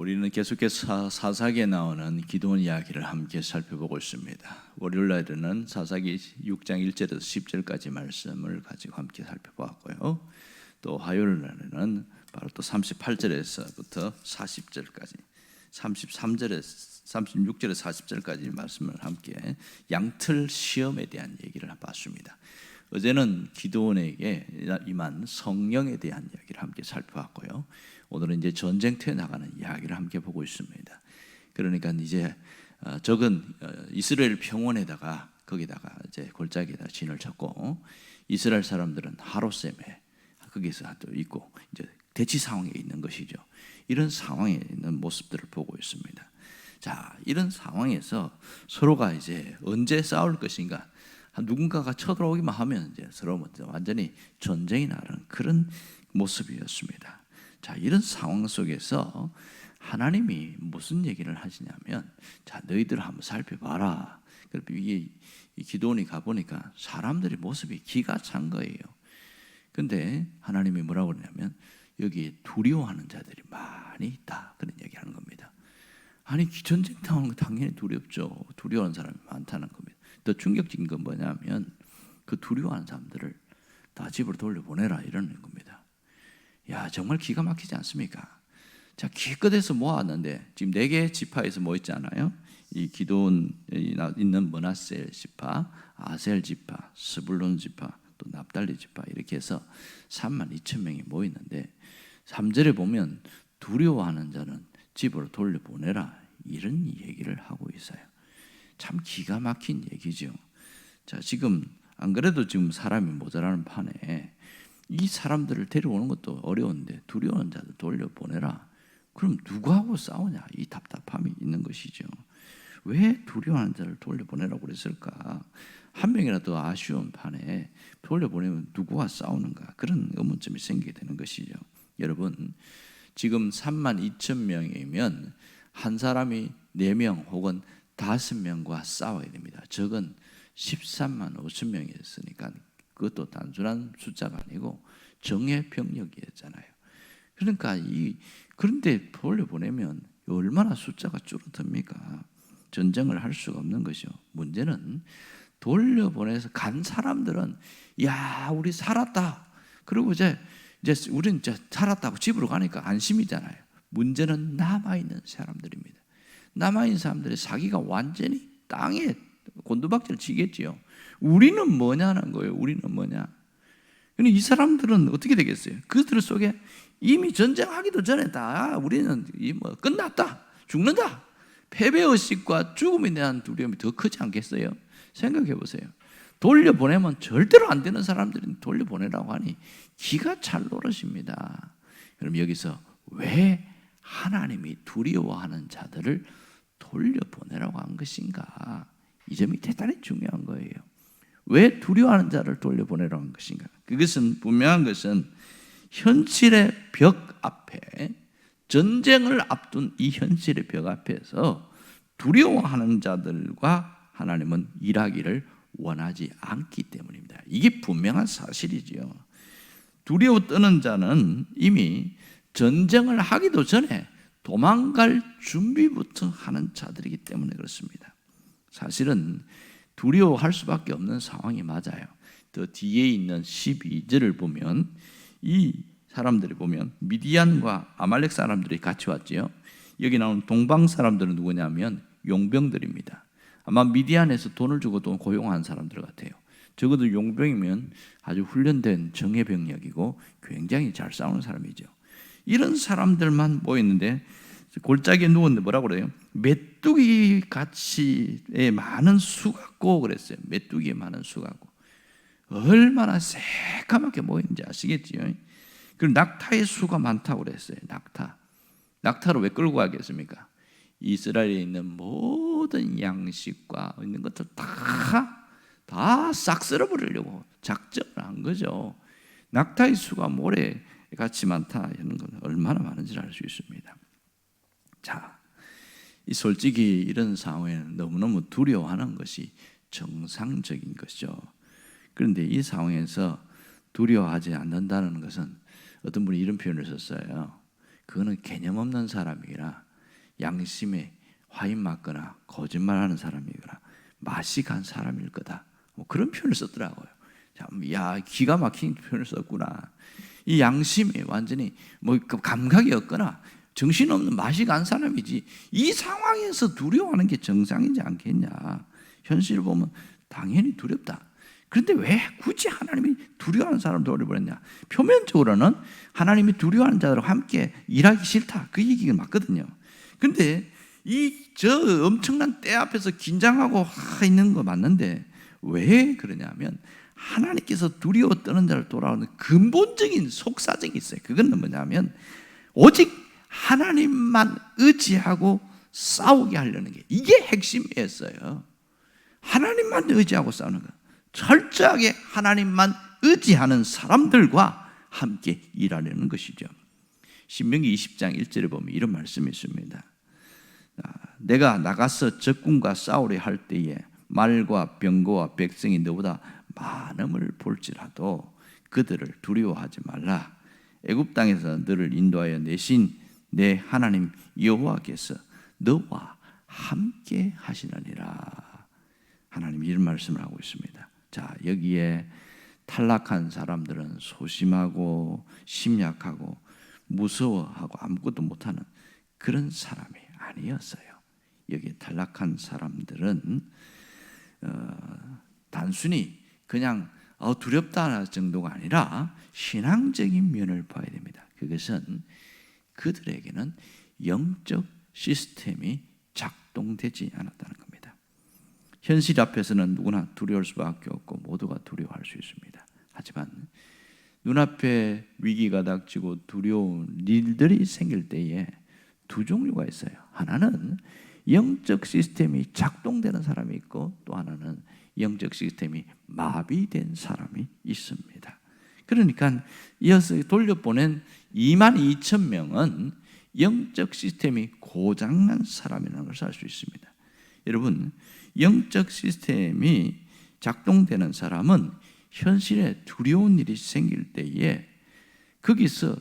우리는 계속해서 사사기에 나오는 기도원 이야기를 함께 살펴보고 있습니다. 월요일 날에는 사사기 6장 1절에서 10절까지 말씀을 가지고 함께 살펴보았고요. 또 화요일 날에는 바로 또 38절에서부터 40절까지 33절에서 36절에서 40절까지 말씀을 함께 양틀 시험에 대한 얘기를 봤습니다. 어제는 기도원에게 임한 성령에 대한 이야기를 함께 살펴봤고요. 오늘은 이제 전쟁터에 나가는 이야기를 함께 보고 있습니다. 그러니까 이제 적은 이스라엘 평원에다가 거기다가 이제 골짜기에다 진을 쳤고 이스라엘 사람들은 하롯셈에 거기서 또 있고 이제 대치 상황에 있는 것이죠. 이런 상황에 있는 모습들을 보고 있습니다. 자, 이런 상황에서 서로가 이제 언제 싸울 것인가? 누군가가 쳐들어오기만 하면 이제 서로 완전히 전쟁이 나는 그런 모습이었습니다. 자, 이런 상황 속에서 하나님이 무슨 얘기를 하시냐면, 자, 너희들 한번 살펴봐라. 이게 기도원이 가보니까 사람들의 모습이 기가 찬 거예요. 근데 하나님이 뭐라고 그러냐면 여기에 두려워하는 자들이 많이 있다, 그런 얘기하는 겁니다. 아니, 전쟁 당하는 거 당연히 두렵죠. 두려워하는 사람이 많다는 겁니다. 더 충격적인 건 뭐냐면 그 두려워하는 사람들을 다 집으로 돌려보내라, 이러는 겁니다. 야, 정말 기가 막히지 않습니까? 자, 기껏해서 모았는데 지금 4개의 지파에서 모였잖아요. 이 기도원에 있는 므낫세 지파, 아셀 지파, 스불론 지파, 또 납달리 지파, 이렇게 해서 32,000명이 모였는데 3절에 보면 두려워하는 자는 집으로 돌려보내라, 이런 얘기를 하고 있어요. 참 기가 막힌 얘기죠. 자, 지금 안 그래도 지금 사람이 모자라는 판에 이 사람들을 데려오는 것도 어려운데 두려워하는 자들 돌려보내라. 그럼 누구하고 싸우냐? 이 답답함이 있는 것이죠. 왜 두려워하는 자를 돌려보내라고 그랬을까? 한 명이라도 아쉬운 판에 돌려보내면 누구와 싸우는가? 그런 의문점이 생기게 되는 것이죠. 여러분, 지금 32,000명이면 한 사람이 4명 혹은 5명과 싸워야 됩니다. 적은 13만 5천 명이었으니까 그것도 단순한 숫자가 아니고 정예 병력이었잖아요. 그러니까 그런데 돌려보내면 얼마나 숫자가 줄어듭니까? 전쟁을 할 수가 없는 것이죠. 문제는 돌려보내서 간 사람들은 야, 우리 살았다. 그리고 이제 우리는 이제 살았다고 집으로 가니까 안심이잖아요. 문제는 남아있는 사람들입니다. 남아있는 사람들의 사기가 완전히 땅에 곤두박질 치겠지요. 우리는 뭐냐는 거예요. 우리는 뭐냐. 근데 이 사람들은 어떻게 되겠어요? 그들 속에 이미 전쟁하기도 전에 다 우리는 끝났다, 죽는다, 패배의식과 죽음에 대한 두려움이 더 크지 않겠어요? 생각해 보세요. 돌려보내면 절대로 안 되는 사람들은 돌려보내라고 하니 기가 찰 노릇입니다. 그럼 여기서 왜 하나님이 두려워하는 자들을 돌려보내라고 한 것인가? 이 점이 대단히 중요한 거예요. 왜 두려워하는 자를 돌려보내라고 한 것인가? 그것은 분명한 것은 현실의 벽 앞에, 전쟁을 앞둔 이 현실의 벽 앞에서 두려워하는 자들과 하나님은 일하기를 원하지 않기 때문입니다. 이게 분명한 사실이지요. 두려워 떠는 자는 이미 전쟁을 하기도 전에 도망갈 준비부터 하는 자들이기 때문에 그렇습니다. 사실은 두려워할 수밖에 없는 상황이 맞아요. 더 뒤에 있는 12절을 보면 이 사람들이 보면 미디안과 아말렉 사람들이 같이 왔지요. 여기 나오는 동방 사람들은 누구냐면 용병들입니다. 아마 미디안에서 돈을 주고 또 고용한 사람들 같아요. 적어도 용병이면 아주 훈련된 정예병력이고 굉장히 잘 싸우는 사람이죠. 이런 사람들만 모였는데 골짜기에 누웠는데 뭐라고 그래요? 메뚜기 같이의 많은 수 같고 그랬어요. 메뚜기의 많은 수 같고. 얼마나 새까맣게 모였는지 아시겠지요? 그리고 낙타의 수가 많다고 그랬어요. 낙타를 왜 끌고 가겠습니까? 이스라엘에 있는 모든 양식과 있는 것들 다 싹 쓸어버리려고 작정을 한 거죠. 낙타의 수가 모래같이 많다 하는 건 얼마나 많은지 알 수 있습니다. 자, 솔직히 이런 상황에는 너무너무 두려워하는 것이 정상적인 것이죠. 그런데 이 상황에서 두려워하지 않는다는 것은 어떤 분이 이런 표현을 썼어요. 그거는 개념 없는 사람이라 양심에 화인 맞거나 거짓말하는 사람이거나 맛이 간 사람일 거다. 뭐 그런 표현을 썼더라고요. 참, 야, 기가 막힌 표현을 썼구나. 이 양심에 완전히 뭐 감각이 없거나 정신없는 맛이 간 사람이지, 이 상황에서 두려워하는 게 정상이지 않겠냐. 현실을 보면 당연히 두렵다. 그런데 왜 굳이 하나님이 두려워하는 사람을 돌려버렸냐? 표면적으로는 하나님이 두려워하는 자들과 함께 일하기 싫다, 그 얘기가 맞거든요. 그런데 저 엄청난 때 앞에서 긴장하고 있는 거 맞는데 왜 그러냐면 하나님께서 두려워 떠는 자를 돌아오는 근본적인 속사정이 있어요. 그건 뭐냐면 오직 하나님만 의지하고 싸우게 하려는 게, 이게 핵심이었어요. 하나님만 의지하고 싸우는 거. 철저하게 하나님만 의지하는 사람들과 함께 일하려는 것이죠. 신명기 20장 1절에 보면 이런 말씀이 있습니다. 내가 나가서 적군과 싸우려 할 때에 말과 병거와 백성이 너보다 많음을 볼지라도 그들을 두려워하지 말라. 애굽 땅에서 너를 인도하여 내신 내 하나님 여호와께서 너와 함께 하시느니라. 하나님이 이런 말씀을 하고 있습니다. 자, 여기에 탈락한 사람들은 소심하고 심약하고 무서워하고 아무것도 못하는 그런 사람이 아니었어요. 여기 탈락한 사람들은 단순히 그냥 두렵다 정도가 아니라 신앙적인 면을 봐야 됩니다. 그것은 그들에게는 영적 시스템이 작동되지 않았다는 겁니다. 현실 앞에서는 누구나 두려울 수밖에 없고 모두가 두려워할 수 있습니다. 하지만 눈앞에 위기가 닥치고 두려운 일들이 생길 때에 두 종류가 있어요. 하나는 영적 시스템이 작동되는 사람이 있고, 또 하나는 영적 시스템이 마비된 사람이 있습니다. 그러니까 이어서 돌려보낸 22,000명은 영적 시스템이 고장난 사람이라는 것을 알 수 있습니다. 여러분, 영적 시스템이 작동되는 사람은 현실에 두려운 일이 생길 때에 거기서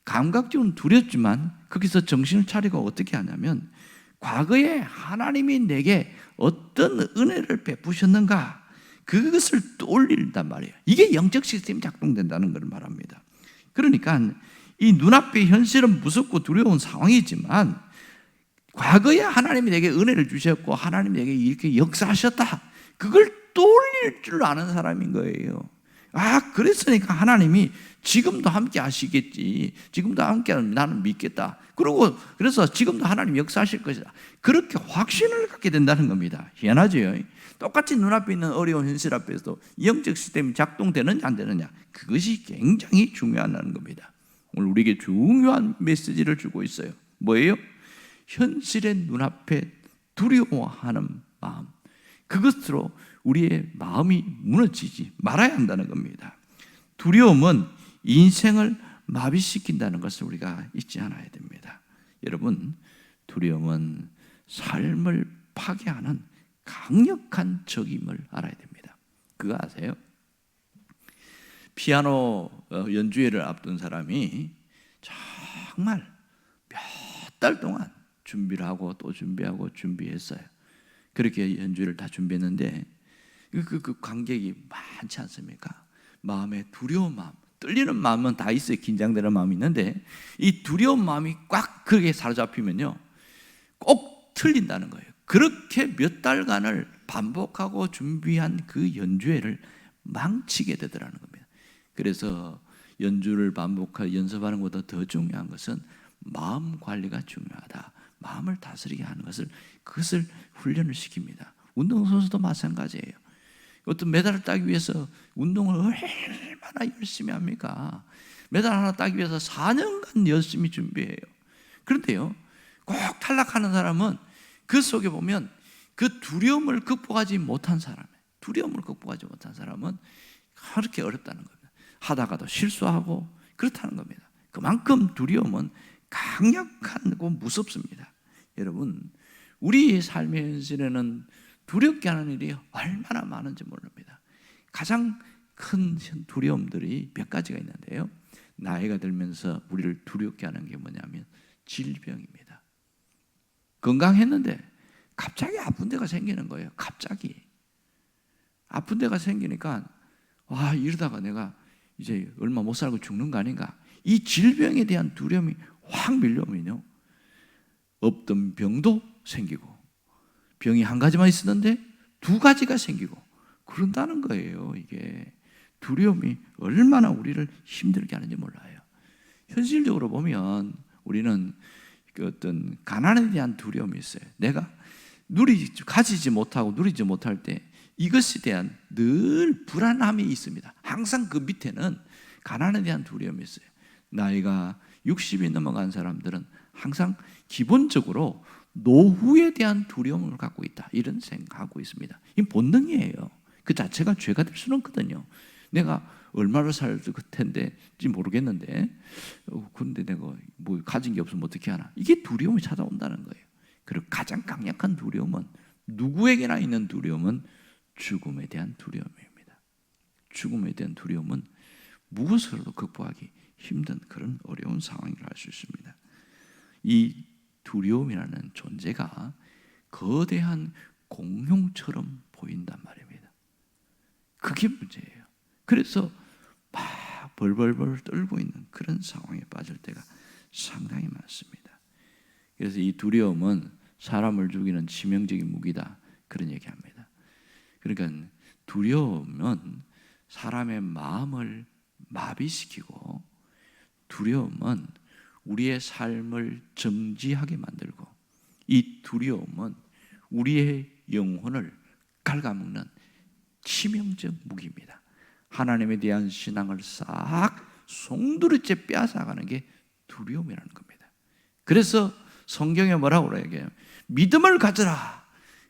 감각적으로는 두렵지만 거기서 정신을 차리고 어떻게 하냐면 과거에 하나님이 내게 어떤 은혜를 베푸셨는가, 그것을 떠올린단 말이에요. 이게 영적 시스템이 작동된다는 걸 말합니다. 그러니까 이 눈앞의 현실은 무섭고 두려운 상황이지만 과거에 하나님이 내게 은혜를 주셨고 하나님이 내게 이렇게 역사하셨다, 그걸 떠올릴 줄 아는 사람인 거예요. 그랬으니까 하나님이 지금도 함께 하시겠지, 지금도 함께 하면 나는 믿겠다, 그래서 지금도 하나님 역사하실 것이다, 그렇게 확신을 갖게 된다는 겁니다. 희한하죠. 똑같이 눈앞에 있는 어려운 현실 앞에서도 영적 시스템이 작동되느냐 안 되느냐, 그것이 굉장히 중요하다는 겁니다. 오늘 우리에게 중요한 메시지를 주고 있어요. 뭐예요? 현실의 눈앞에 두려워하는 마음, 그것으로 우리의 마음이 무너지지 말아야 한다는 겁니다. 두려움은 인생을 마비시킨다는 것을 우리가 잊지 않아야 됩니다. 여러분, 두려움은 삶을 파괴하는 강력한 적임을 알아야 됩니다. 그거 아세요? 피아노 연주회를 앞둔 사람이 정말 몇 달 동안 준비를 하고 또 준비하고 준비했어요. 그렇게 연주를 다 준비했는데 그 관객이 많지 않습니까? 마음에 두려운 마음, 떨리는 마음은 다 있어요. 긴장되는 마음이 있는데 이 두려운 마음이 꽉 그렇게 사로잡히면요, 꼭 틀린다는 거예요. 그렇게 몇 달간을 반복하고 준비한 그 연주회를 망치게 되더라는 겁니다. 그래서 연주를 반복하고 연습하는 것보다 더 중요한 것은 마음 관리가 중요하다. 마음을 다스리게 하는 그것을 훈련을 시킵니다. 운동선수도 마찬가지예요. 어떤 메달을 따기 위해서 운동을 얼마나 열심히 합니까? 메달 하나 따기 위해서 4년간 열심히 준비해요. 그런데요, 꼭 탈락하는 사람은 그 속에 보면 그 두려움을 극복하지 못한 사람은 그렇게 어렵다는 겁니다. 하다가도 실수하고 그렇다는 겁니다. 그만큼 두려움은 강력하고 무섭습니다. 여러분, 우리 삶의 현실에는 두렵게 하는 일이 얼마나 많은지 모릅니다. 가장 큰 두려움들이 몇 가지가 있는데요, 나이가 들면서 우리를 두렵게 하는 게 뭐냐면 질병입니다. 건강했는데 갑자기 아픈 데가 생기는 거예요. 갑자기 아픈 데가 생기니까 와, 이러다가 내가 이제 얼마 못 살고 죽는 거 아닌가. 이 질병에 대한 두려움이 확 밀려오면요, 없던 병도 생기고, 병이 한 가지만 있었는데 두 가지가 생기고 그런다는 거예요. 이게 두려움이 얼마나 우리를 힘들게 하는지 몰라요. 현실적으로 보면 우리는 그 어떤 가난에 대한 두려움이 있어요. 내가 가지지 못하고 누리지 못할 때 이것에 대한 늘 불안함이 있습니다. 항상 그 밑에는 가난에 대한 두려움이 있어요. 나이가 60이 넘어간 사람들은 항상 기본적으로 노후에 대한 두려움을 갖고 있다, 이런 생각하고 있습니다. 이 본능이에요. 그 자체가 죄가 될 수는 없거든요. 내가 얼마를 살 텐데지 모르겠는데, 근데 내가 뭐 가진 게 없으면 어떻게 하나, 이게 두려움이 찾아온다는 거예요. 그리고 가장 강력한 두려움은, 누구에게나 있는 두려움은 죽음에 대한 두려움입니다. 죽음에 대한 두려움은 무엇으로도 극복하기 힘든 그런 어려운 상황이라 할 수 있습니다. 이 두려움이라는 존재가 거대한 공룡처럼 보인단 말입니다. 그게 문제예요. 그래서 막 벌벌벌 떨고 있는 그런 상황에 빠질 때가 상당히 많습니다. 그래서 이 두려움은 사람을 죽이는 치명적인 무기다, 그런 얘기합니다. 그러니까 두려움은 사람의 마음을 마비시키고, 두려움은 우리의 삶을 정지하게 만들고, 이 두려움은 우리의 영혼을 갉아먹는 치명적 무기입니다. 하나님에 대한 신앙을 싹 송두리째 빼앗아가는 게 두려움이라는 겁니다. 그래서 성경에 뭐라고 그래요? 믿음을 가져라.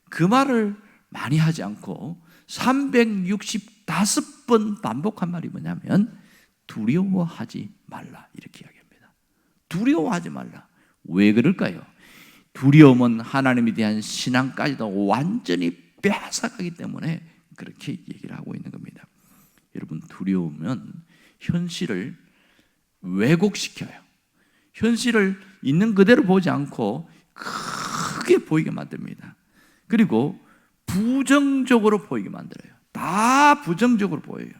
그 말을 많이 하지 않고 365번 반복한 말이 뭐냐면 두려워하지 말라, 이렇게 이야기합니다. 두려워하지 말라. 왜 그럴까요? 두려움은 하나님에 대한 신앙까지도 완전히 빼앗아가기 때문에 그렇게 얘기를 하고 있는 겁니다. 여러분, 두려우면 현실을 왜곡시켜요. 현실을 있는 그대로 보지 않고 크게 보이게 만듭니다. 그리고 부정적으로 보이게 만들어요. 다 부정적으로 보여요.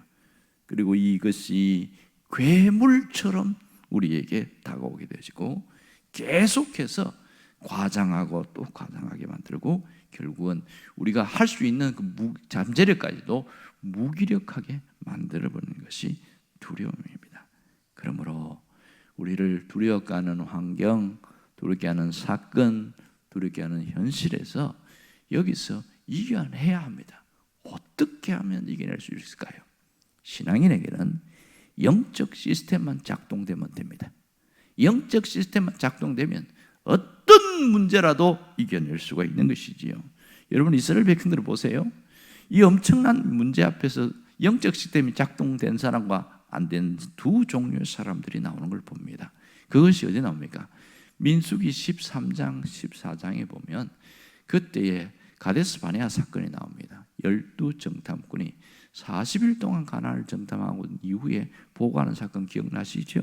그리고 이것이 괴물처럼 우리에게 다가오게 되어지고, 계속해서 과장하고 또 과장하게 만들고, 결국은 우리가 할 수 있는 그 잠재력까지도 무기력하게 만들어버리는 것이 두려움입니다. 그러므로 우리를 두렵게 하는 환경, 두렵게 하는 사건, 두렵게 하는 현실에서 여기서 이겨내야 합니다. 어떻게 하면 이겨낼 수 있을까요? 신앙인에게는 영적 시스템만 작동되면 됩니다. 영적 시스템만 작동되면 어떤 문제라도 이겨낼 수가 있는 것이지요. 여러분, 이스라엘 백성들을 보세요. 이 엄청난 문제 앞에서 영적 시스템이 작동된 사람과 안 된 두 종류의 사람들이 나오는 걸 봅니다. 그것이 어디 나옵니까? 민수기 13장 14장에 보면 그때에 가데스 바네아 사건이 나옵니다. 12정탐꾼이 40일 동안 가나안을 정탐하고 이후에 보고하는 사건 기억나시죠?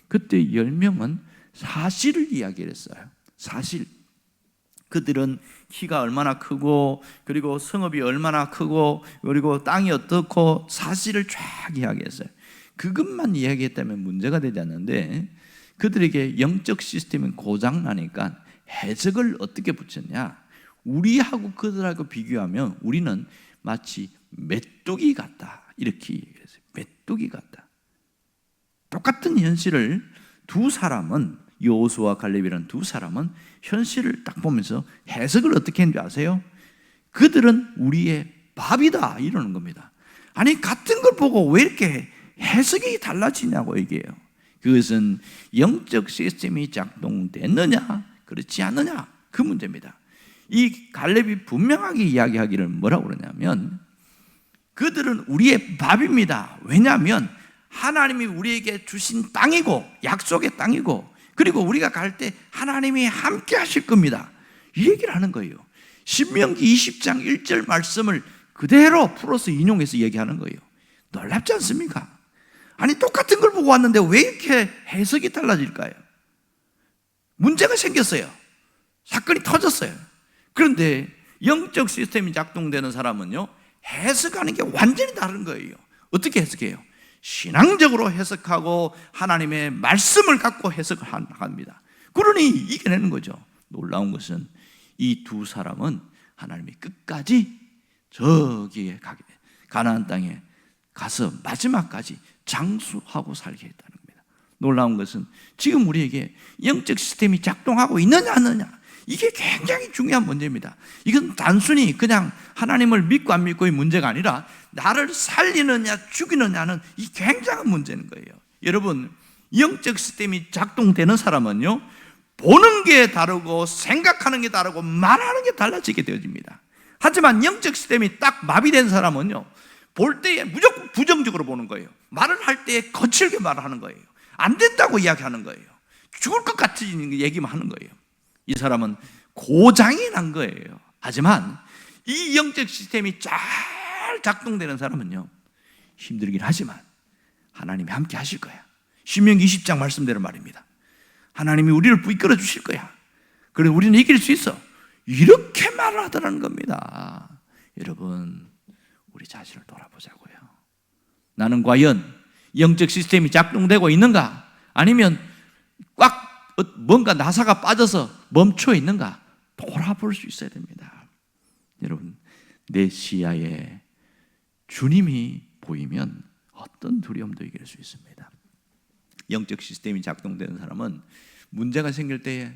그때 10명은 사실을 이야기를 했어요. 사실. 그들은 키가 얼마나 크고, 그리고 성읍이 얼마나 크고, 그리고 땅이 어떻고, 사실을 쫙 이야기했어요. 그것만 이야기했다면 문제가 되지 않는데, 그들에게 영적 시스템이 고장나니까 해석을 어떻게 붙였냐? 우리하고 그들하고 비교하면 우리는 마치 메뚜기 같다, 이렇게 얘기했어요. 메뚜기 같다. 똑같은 현실을 두 사람은, 여호수아와 갈렙이라는 두 사람은 현실을 딱 보면서 해석을 어떻게 했는지 아세요? 그들은 우리의 밥이다, 이러는 겁니다. 아니, 같은 걸 보고 왜 이렇게 해석이 달라지냐고 얘기해요. 그것은 영적 시스템이 작동됐느냐 그렇지 않느냐, 그 문제입니다. 이 갈렙이 분명하게 이야기하기를 뭐라고 그러냐면, 그들은 우리의 밥입니다. 왜냐하면 하나님이 우리에게 주신 땅이고, 약속의 땅이고, 그리고 우리가 갈 때 하나님이 함께 하실 겁니다, 이 얘기를 하는 거예요. 신명기 20장 1절 말씀을 그대로 풀어서 인용해서 얘기하는 거예요. 놀랍지 않습니까? 아니, 똑같은 걸 보고 왔는데 왜 이렇게 해석이 달라질까요? 문제가 생겼어요. 사건이 터졌어요. 그런데 영적 시스템이 작동되는 사람은요, 해석하는 게 완전히 다른 거예요. 어떻게 해석해요? 신앙적으로 해석하고 하나님의 말씀을 갖고 해석을 합니다. 그러니 이겨내는 거죠. 놀라운 것은 이 두 사람은 하나님이 끝까지 저기에 가나안 땅에 가서 마지막까지 장수하고 살게 했다는 겁니다. 놀라운 것은 지금 우리에게 영적 시스템이 작동하고 있느냐 안 느냐, 이게 굉장히 중요한 문제입니다. 이건 단순히 그냥 하나님을 믿고 안 믿고의 문제가 아니라 나를 살리느냐 죽이느냐는 이 굉장한 문제인 거예요. 여러분, 영적 시스템이 작동되는 사람은요, 보는 게 다르고 생각하는 게 다르고 말하는 게 달라지게 되어집니다. 하지만 영적 시스템이 딱 마비된 사람은요, 볼 때에 무조건 부정적으로 보는 거예요. 말을 할 때에 거칠게 말을 하는 거예요. 안 된다고 이야기하는 거예요. 죽을 것 같은 얘기만 하는 거예요. 이 사람은 고장이 난 거예요. 하지만 이 영적 시스템이 잘 작동되는 사람은요, 힘들긴 하지만 하나님이 함께 하실 거야. 신명기 20장 말씀대로 말입니다. 하나님이 우리를 이끌어 주실 거야. 그래서 우리는 이길 수 있어. 이렇게 말을 하더라는 겁니다. 여러분, 우리 자신을 돌아보자고요. 나는 과연 영적 시스템이 작동되고 있는가? 아니면 꽉 뭔가 나사가 빠져서 멈춰 있는가? 돌아볼 수 있어야 됩니다. 여러분, 내 시야에 주님이 보이면 어떤 두려움도 이길 수 있습니다. 영적 시스템이 작동되는 사람은 문제가 생길 때에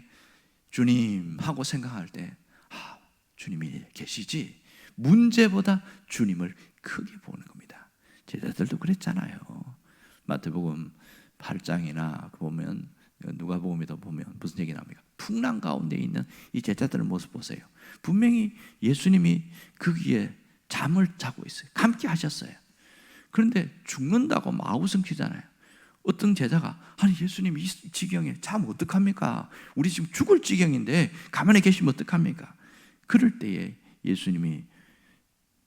주님 하고 생각할 때, 주님이 계시지, 문제보다 주님을 크게 보는 겁니다. 제자들도 그랬잖아요. 마태복음 8장이나 보면, 누가복음에도 보면 무슨 얘기 나옵니까? 풍랑 가운데 있는 이 제자들의 모습 보세요. 분명히 예수님이 거기에 잠을 자고 있어요. 함께 하셨어요. 그런데 죽는다고 마우성 키잖아요. 어떤 제자가, 아니 예수님 이 지경에 잠 어떡합니까? 우리 지금 죽을 지경인데 가만히 계시면 어떡합니까? 그럴 때에 예수님이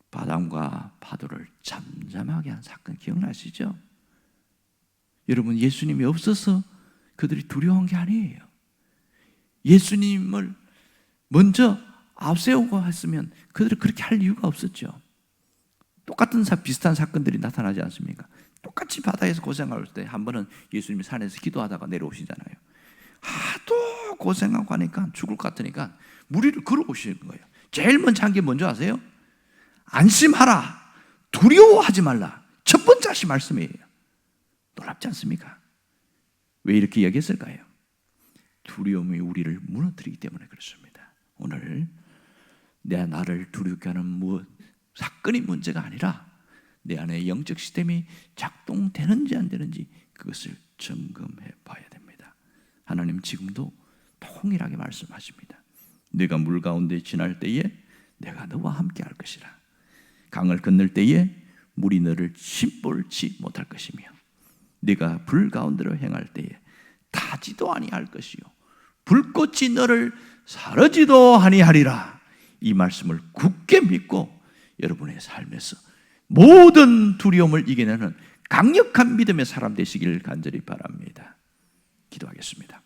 바람과 파도를 잠잠하게 한 사건 기억나시죠? 여러분, 예수님이 없어서 그들이 두려운 게 아니에요. 예수님을 먼저 앞세우고 했으면 그들이 그렇게 할 이유가 없었죠. 똑같은 비슷한 사건들이 나타나지 않습니까? 똑같이 바다에서 고생할 때 한 번은 예수님이 산에서 기도하다가 내려오시잖아요. 하도 고생하고 하니까 죽을 것 같으니까 물 위를 걸어오시는 거예요. 제일 먼저 한 게 뭔지 아세요? 안심하라, 두려워하지 말라. 첫 번째 하신 말씀이에요. 놀랍지 않습니까? 왜 이렇게 이야기했을까요? 두려움이 우리를 무너뜨리기 때문에 그렇습니다. 오늘 나를 두렵게 하는 사건이 문제가 아니라 내 안에 영적 시스템이 작동되는지 안 되는지 그것을 점검해 봐야 됩니다. 하나님 지금도 통일하게 말씀하십니다. 네가 물 가운데 지날 때에 내가 너와 함께 할 것이라. 강을 건널 때에 물이 너를 침몰치 못할 것이며 네가 불 가운데로 행할 때에 타지도 아니할 것이요 불꽃이 너를 사르지도 아니하리라. 이 말씀을 굳게 믿고 여러분의 삶에서 모든 두려움을 이겨내는 강력한 믿음의 사람 되시기를 간절히 바랍니다. 기도하겠습니다.